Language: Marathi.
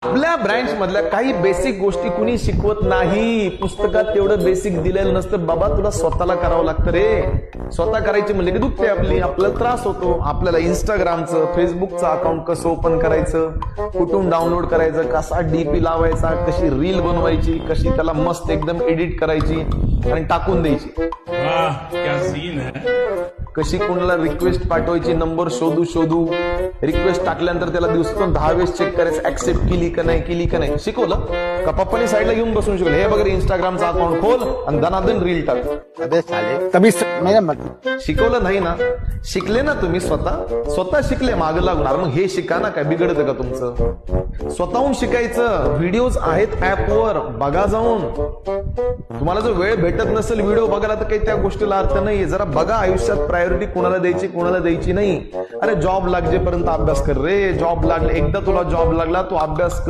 आपल्या ब्रँच मधल्या काही बेसिक गोष्टी कुणी शिकवत नाही. पुस्तकात तेवढं बेसिक दिलेलं नसतं. बाबा तुला स्वतःला करावं लागतं रे. स्वतः करायची म्हणजे की दुखते आपल्याला त्रास होतो. आपल्याला इंस्टाग्रामचं फेसबुकचं अकाउंट कसं ओपन करायचं, कुठून डाउनलोड करायचं, कसा डीपी लावायचा, कशी रील बनवायची, कशी त्याला मस्त एकदम एडिट करायची आणि टाकून द्यायची, वाह क्या सीन है. कशी कोणाला रिक्वेस्ट पाठवायची, नंबर शोधू रिक्वेस्ट टाकल्यानंतर त्याला दिवसातून 10 वेळेस चेक करायचं, ऍक्सेप्ट केली का नाही शिकवलं का? पप्पानी साईडला घेऊन बसून शिकवलं. हे बघ इंस्टाग्रामचा अकाउंट खोल आणि दनादन रील टाक. अबे साले तभी मेरा मत शिकवलं नाही ना. शिकले ना तुम्ही, स्वतः शिकले मागं लागून. अरे मग हे शिका ना, काय बिघडतं का तुमचं? स्वतःहून शिकायचं. व्हिडिओज आहेत ऍपवर, बघा जाऊन. तुम्हाला जर वेळ भेटत नसेल व्हिडिओ बघायला तर काही त्या गोष्टीला अर्थ नाही. जरा बघा. आयुष्यात प्रायोरिटी कोणाला द्यायची नाही. अरे जॉब लागजेपर्यंत अभ्यास कर रे. जॉब लागले, एकदा तुला जॉब लागला तू अभ्यास कर.